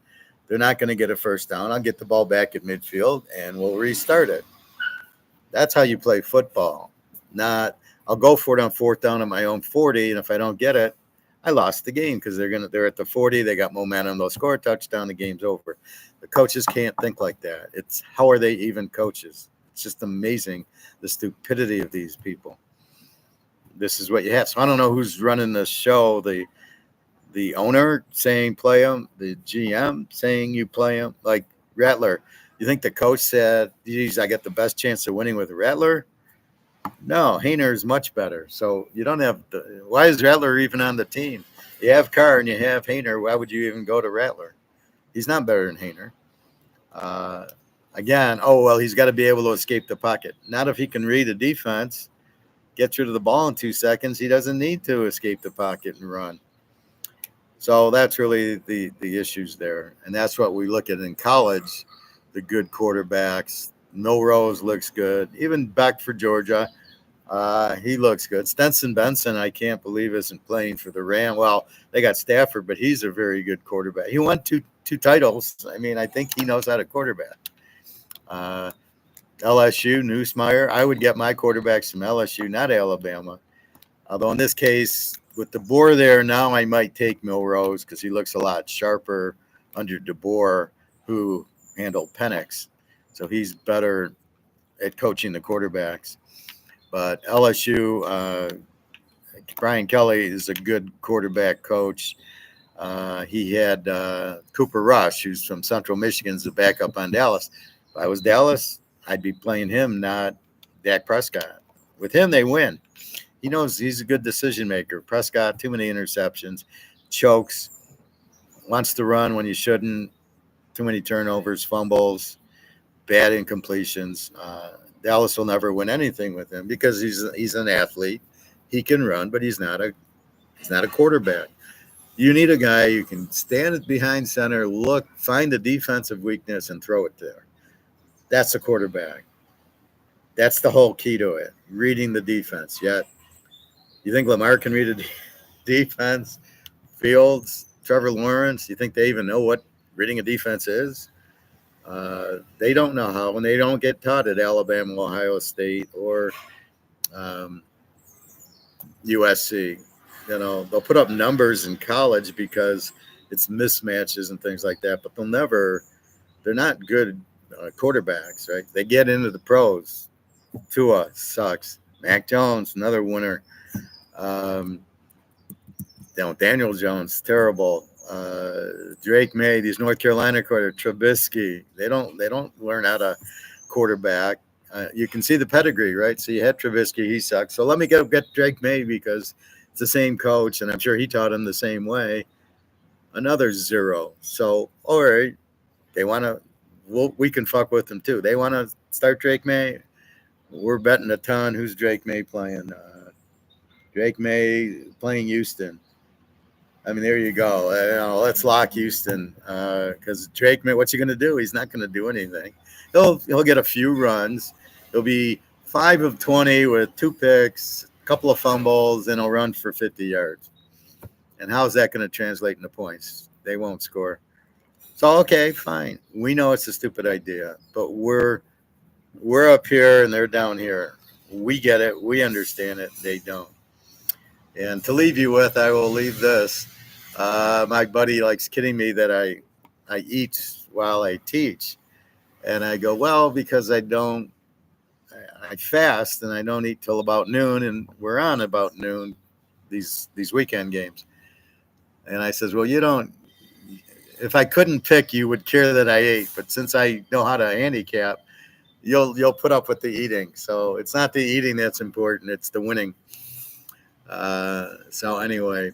They're not going to get a first down. I'll get the ball back at midfield, and we'll restart it. That's how you play football. Not, I'll go for it on 4th down at my own 40, and if I don't get it, I lost the game, because they're at the 40. They got momentum. They'll score a touchdown. The game's over. The coaches can't think like that. It's, how are they even coaches? It's just amazing, the stupidity of these people. This is what you have. So I don't know who's running the show. The owner saying play him, the GM saying you play him. Like Rattler, you think the coach said, geez, I got the best chance of winning with Rattler? No, Hayner is much better. So you don't have why is Rattler even on the team? You have Carr and you have Hayner. Why would you even go to Rattler? He's not better than Hayner. Again, he's got to be able to escape the pocket. Not if he can read the defense, get rid of the ball in 2 seconds. He doesn't need to escape the pocket and run. So that's really the issues there. And that's what we look at in college, the good quarterbacks. Milrose looks good. Even Beck for Georgia, he looks good. Stenson Benson, I can't believe isn't playing for the Rams. Well, they got Stafford, but he's a very good quarterback. He won two titles. I mean, I think he knows how to quarterback. LSU, Newsmeyer. I would get my quarterbacks from LSU, not Alabama. Although in this case, with DeBoer there, now I might take Milrose because he looks a lot sharper under DeBoer, who handled Penix. So he's better at coaching the quarterbacks. But LSU, Brian Kelly is a good quarterback coach. He had Cooper Rush, who's from Central Michigan, as a backup on Dallas. If I was Dallas, I'd be playing him, not Dak Prescott. With him, they win. He knows he's a good decision maker. Prescott, too many interceptions, chokes, wants to run when he shouldn't, too many turnovers, fumbles, bad incompletions. Dallas will never win anything with him because he's an athlete. He can run, but he's not a quarterback. You need a guy who can stand behind center, look, find the defensive weakness, and throw it there. That's a quarterback. That's the whole key to it, reading the defense. Yet, you think Lamar can read a defense? Fields, Trevor Lawrence, you think they even know what reading a defense is? They don't know how, and they don't get taught at Alabama, Ohio State, or USC. You know, they'll put up numbers in college because it's mismatches and things like that, but they're not good quarterbacks, right? They get into the pros. Tua sucks. Mac Jones, another winner. Daniel Jones, terrible. Drake May, these North Carolina quarterbacks, Trubisky, they don't learn how to quarterback. You can see the pedigree, right? So you had Trubisky, he sucks. So let me go get Drake May because it's the same coach, and I'm sure he taught him the same way. Another zero. So, all right, they want to. We can fuck with them too. They want to start Drake May. We're betting a ton. Who's Drake May playing? Drake May playing Houston. I mean, there you go. Let's lock Houston because Drake May, what's he going to do? He's not going to do anything. He'll get a few runs. He'll be 5 of 20 with 2 picks, a couple of fumbles, and he'll run for 50 yards. And how's that going to translate into points? They won't score. So, okay, fine. We know it's a stupid idea, but we're up here and they're down here. We get it. We understand it. They don't. And to leave you with, I will leave this. My buddy likes kidding me that I eat while I teach. And I go, well, because I fast and I don't eat till about noon, and we're on about noon these weekend games. And I says, well, you don't. If I couldn't pick, you would care that I ate. But since I know how to handicap, you'll put up with the eating. So it's not the eating that's important; it's the winning. So anyway,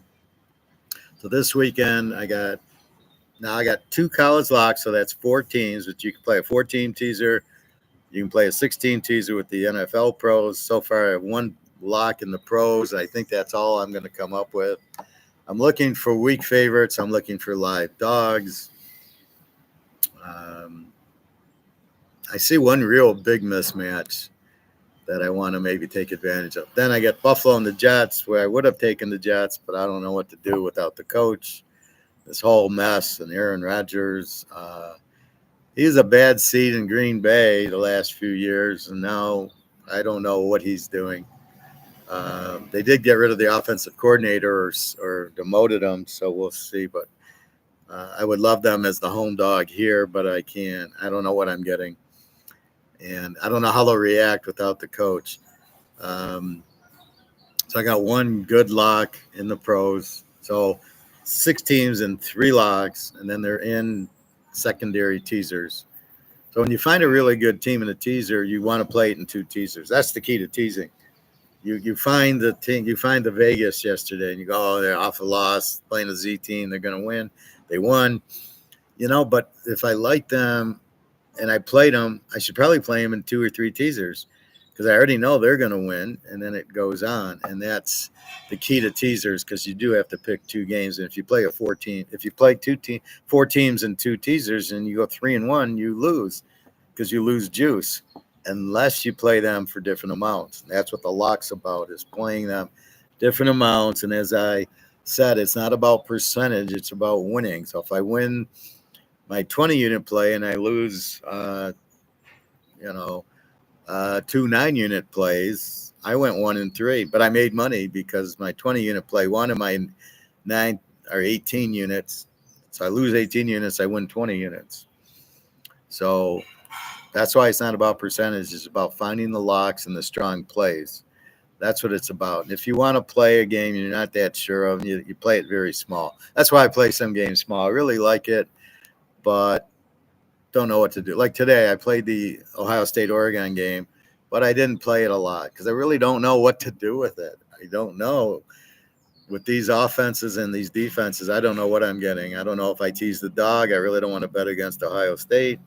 so this weekend I got two college locks, so that's four teams. But you can play a 14 teaser, you can play a 16 teaser with the NFL pros. So far, I have one lock in the pros. I think that's all I'm going to come up with. I'm looking for weak favorites. I'm looking for live dogs. Um, I see one real big mismatch that I want to maybe take advantage of. Then I get Buffalo and the Jets, where I would have taken the Jets, but I don't know what to do without the coach. This whole mess and Aaron Rodgers. He's a bad seed in Green Bay the last few years, and now I don't know what he's doing. They did get rid of the offensive coordinator or demoted him, so we'll see. But I would love them as the home dog here, but I can't. I don't know what I'm getting, and I don't know how they'll react without the coach. Um, so I got one good lock in the pros. So 6 teams and 3 locks, and then they're in secondary teasers. So when you find a really good team in a teaser, you want to play it in 2 teasers. That's the key to teasing. You find the team, you find the Vegas yesterday, and you go, oh, they're off a loss, playing a Z team, they're going to win. They won, But if I like them and I played them, I should probably play them in 2 or 3 teasers because I already know they're going to win, and then it goes on, and that's the key to teasers because you do have to pick 2 games, and if you play if you play 4 teams and 2 teasers, and you go 3-1, you lose because you lose juice unless you play them for different amounts. That's what the lock's about, is playing them different amounts. And as I said, it's not about percentage, it's about winning. So if I win my 20 unit play and I lose, you know, 2 9-unit plays, I went 1-3, but I made money because my 20 unit play won and my 9 or 18 units. So I lose 18 units, I win 20 units. So that's why it's not about percentage. It's about finding the locks and the strong plays. That's what it's about. And if you want to play a game you're not that sure of, you play it very small. That's why I play some games small. I really like it, but don't know what to do. Like today, I played the Ohio State-Oregon game, but I didn't play it a lot because I really don't know what to do with it. I don't know. With these offenses and these defenses, I don't know what I'm getting. I don't know if I tease the dog. I really don't want to bet against Ohio State.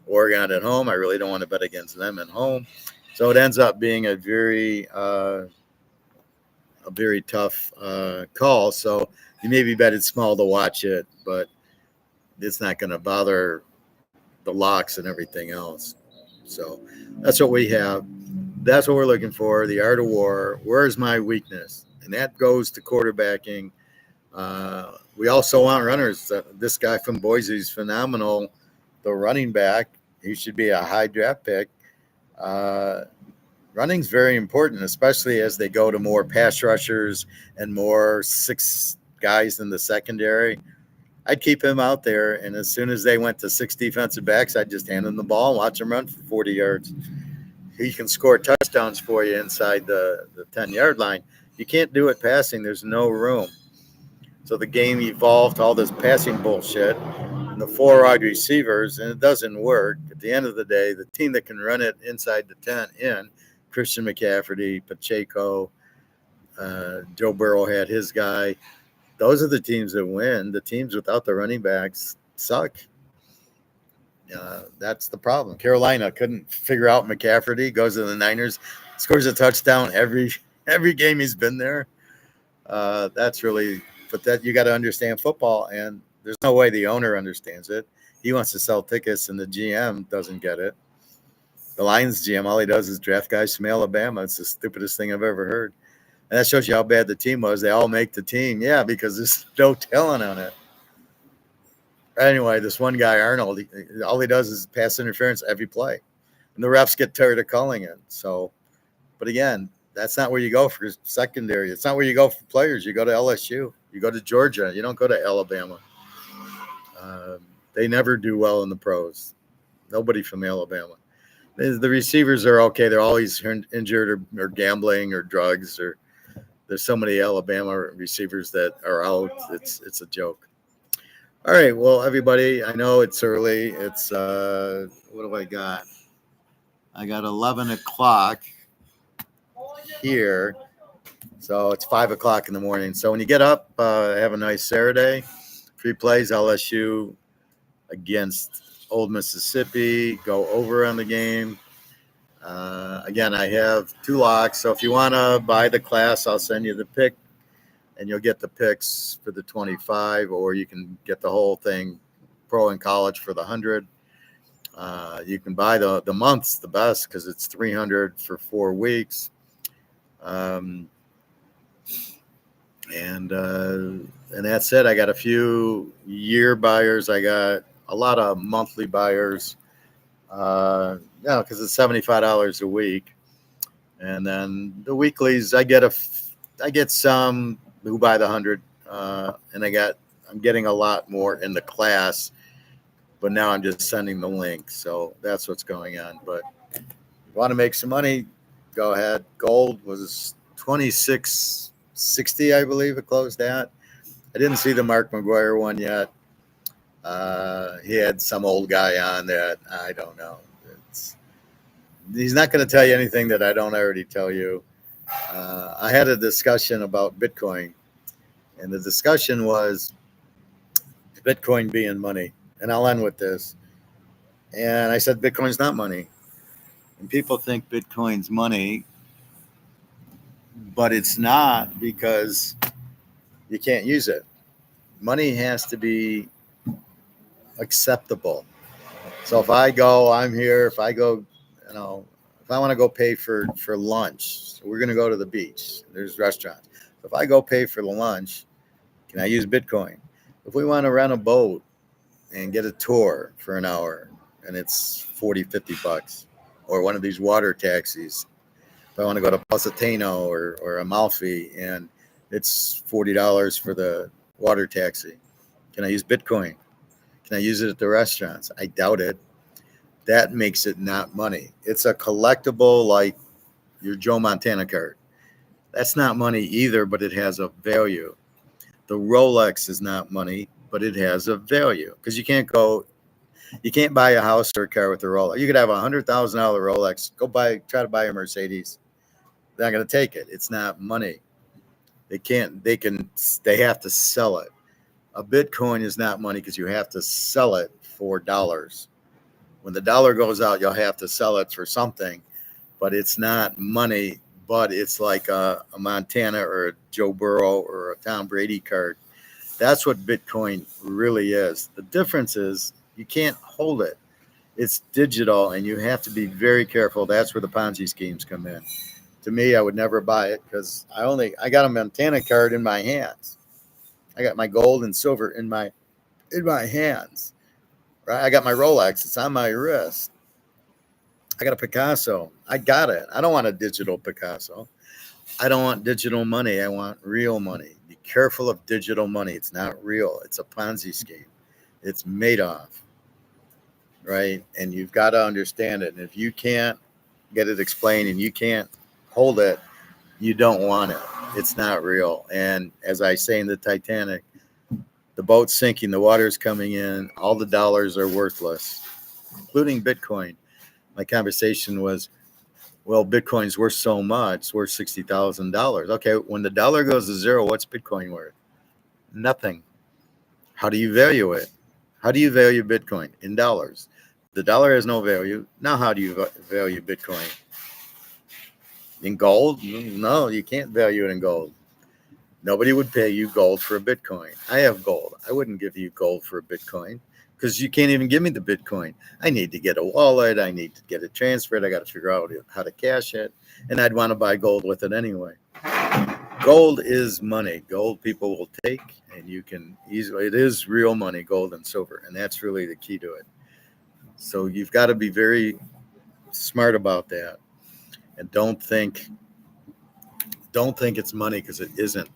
Oregon at home, I really don't want to bet against them at home. So it ends up being a very tough call. So you maybe bet it's small to watch it, but it's not going to bother the locks and everything else. So that's what we have. That's what we're looking for. The art of war. Where's my weakness? And that goes to quarterbacking. We also want runners. This guy from Boise is phenomenal. The running back, he should be a high draft pick. Running's very important, especially as they go to more pass rushers and more 6 guys in the secondary. I'd keep him out there, and as soon as they went to 6 defensive backs, I'd just hand him the ball and watch him run for 40 yards. He can score touchdowns for you inside the 10-yard line. You can't do it passing. There's no room. So the game evolved to all this passing bullshit and the 4 wide receivers, and it doesn't work. At the end of the day, the team that can run it inside the 10 Christian McCaffrey, Pacheco, Joe Burrow had his guy. Those are the teams that win. The teams without the running backs suck. That's the problem. Carolina couldn't figure out McCaffrey. Goes to the Niners, scores a touchdown every game he's been there. That's really, but that you got to understand football, and there's no way the owner understands it. He wants to sell tickets, and the GM doesn't get it. The Lions GM, all he does is draft guys from Alabama. It's the stupidest thing I've ever heard. And that shows you how bad the team was. They all make the team. Yeah, because there's no talent on it. Anyway, this one guy, Arnold, all he does is pass interference every play. And the refs get tired of calling it. So, but again, That's not where you go for secondary. It's not where you go for players. You go to LSU. You go to Georgia. You don't go to Alabama. Um, they never do well in the pros. Nobody from Alabama. The receivers are okay. They're always injured or gambling or drugs. Or there's so many Alabama receivers that are out. It's a joke. All right. Well, everybody, I know it's early. It's what do I got? I got 11 o'clock here. So it's 5 o'clock in the morning. So when you get up, have a nice Saturday. 3 plays LSU against Old Mississippi. Go over on the game. Again, I have 2 locks. So if you want to buy the class, I'll send you the pick, and you'll get the picks for the 25, or you can get the whole thing, pro and college, for the 100. You can buy the month's the best because it's 300 for 4 weeks. And that's it. I got a few year buyers. I got a lot of monthly buyers. Because it's $75 a week. And then the weeklies, I get some who buy the 100, and I'm getting a lot more in the class. But now I'm just sending the link, so that's what's going on. But if you want to make some money, go ahead. Gold was 26.60, I believe it closed at. I didn't see the Mark McGuire one yet. He had some old guy on that. I don't know. He's not going to tell you anything that I don't already tell you. I had a discussion about Bitcoin, and the discussion was Bitcoin being money. And I'll end with this. And I said, Bitcoin's not money. And people think Bitcoin's money, but it's not, because you can't use it. Money has to be acceptable. So if I go, I'm here. If I go, if I want to go pay for lunch, so we're going to go to the beach. There's restaurants. So if I go pay for the lunch, can I use Bitcoin? If we want to rent a boat and get a tour for an hour, and it's $40-$50, or one of these water taxis. If I want to go to Positano or Amalfi, and it's $40 for the water taxi, can I use Bitcoin? Can I use it at the restaurants? I doubt it. That makes it not money. It's a collectible, like your Joe Montana card. That's not money either, but it has a value. The Rolex is not money, but it has a value, because you can't buy a house or a car with a Rolex. You could have a $100,000 Rolex. Try to buy a Mercedes. They're not going to take it. It's not money. They have to sell it. A Bitcoin is not money because you have to sell it for dollars. When the dollar goes out, you'll have to sell it for something, but it's not money. But it's like a Montana or a Joe Burrow or a Tom Brady card. That's what Bitcoin really is. The difference is you can't hold it. It's digital, and you have to be very careful. That's where the Ponzi schemes come in. To me, I would never buy it, because I got a Montana card in my hands. I got my gold and silver in my hands. Right? I got my Rolex. It's on my wrist. I got a Picasso. I got it. I don't want a digital Picasso. I don't want digital money. I want real money. Be careful of digital money. It's not real. It's a Ponzi scheme. It's made off. Right? And you've got to understand it. And if you can't get it explained and you can't hold it, you don't want it. It's not real. And as I say in the Titanic, the boat's sinking, the water's coming in, all the dollars are worthless, including Bitcoin. My conversation was, well, Bitcoin's worth so much, it's worth $60,000. Okay, when the dollar goes to zero, what's Bitcoin worth? Nothing. How do you value it? How do you value Bitcoin? In dollars. The dollar has no value. Now, how do you value Bitcoin? In gold? No, you can't value it in gold. Nobody would pay you gold for a Bitcoin. I have gold. I wouldn't give you gold for a Bitcoin, because you can't even give me the Bitcoin. I need to get a wallet. I need to get it transferred. I got to figure out how to cash it. And I'd want to buy gold with it anyway. Gold is money. Gold people will take, and you can easily, it is real money, gold and silver. And that's really the key to it. So you've got to be very smart about that. And don't think don't think it's money because it isn't.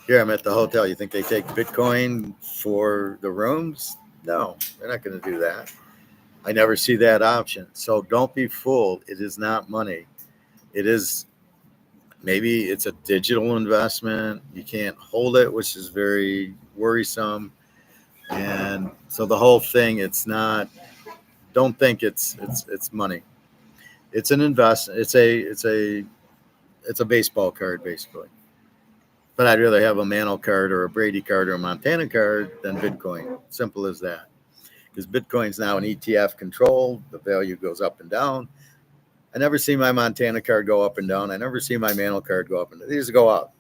Here, I'm at the hotel. You think they take Bitcoin for the rooms? No, they're not going to do that. I never see that option. So don't be fooled. It is not money. It is, maybe it's a digital investment. You can't hold it, which is very worrisome. And so the whole thing, it's not. Don't think it's money. It's an investment. It's a baseball card basically. But I'd rather have a Mantle card or a Brady card or a Montana card than Bitcoin. Simple as that. Because Bitcoin's now an ETF control. The value goes up and down. I never see my Montana card go up and down. I never see my Mantle card go up and down. These go up.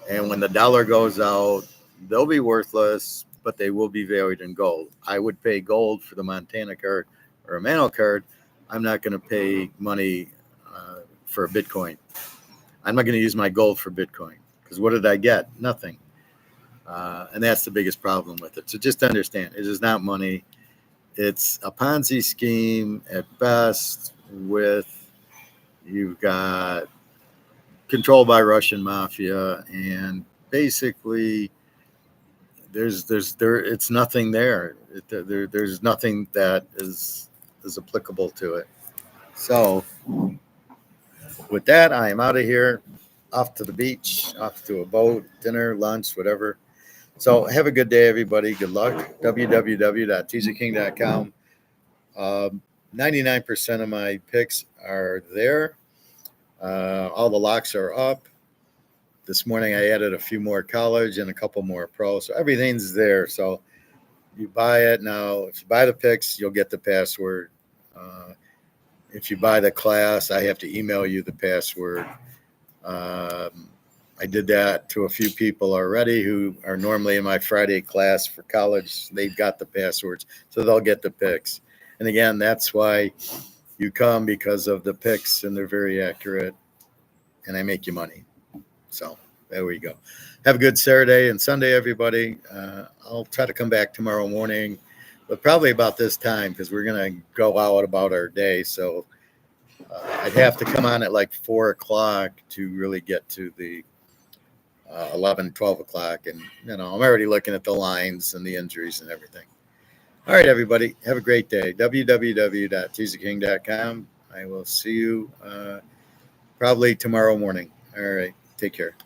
And when the dollar goes out, they'll be worthless, but they will be valued in gold. I would pay gold for the Montana card or a Mantle card. I'm not going to pay money for a Bitcoin. I'm not going to use my gold for Bitcoin because what did I get? Nothing. And that's the biggest problem with it. So just understand, it is not money. It's a Ponzi scheme at best with, you've got controlled by Russian mafia, and basically it's nothing there. There's nothing that is applicable to it. So with that, I am out of here, off to the beach, off to a boat, dinner, lunch, whatever. So have a good day, everybody. Good luck. www.teaserking.com. 99% of my picks are there. All the locks are up. This morning I added a few more college and a couple more pro. So everything's there. So you buy it now. If you buy the picks, you'll get the password. If you buy the class, I have to email you the password. I did that to a few people already who are normally in my Friday class for college. They've got the passwords, so they'll get the picks. And again, that's why you come, because of the picks, and they're very accurate, and I make you money. So there we go. Have a good Saturday and Sunday, everybody. I'll try to come back tomorrow morning, but probably about this time because we're going to go out about our day. So I'd have to come on at like 4 o'clock to really get to the 11, 12 o'clock. And, I'm already looking at the lines and the injuries and everything. All right, everybody. Have a great day. www.teaserking.com. I will see you probably tomorrow morning. All right. Take care.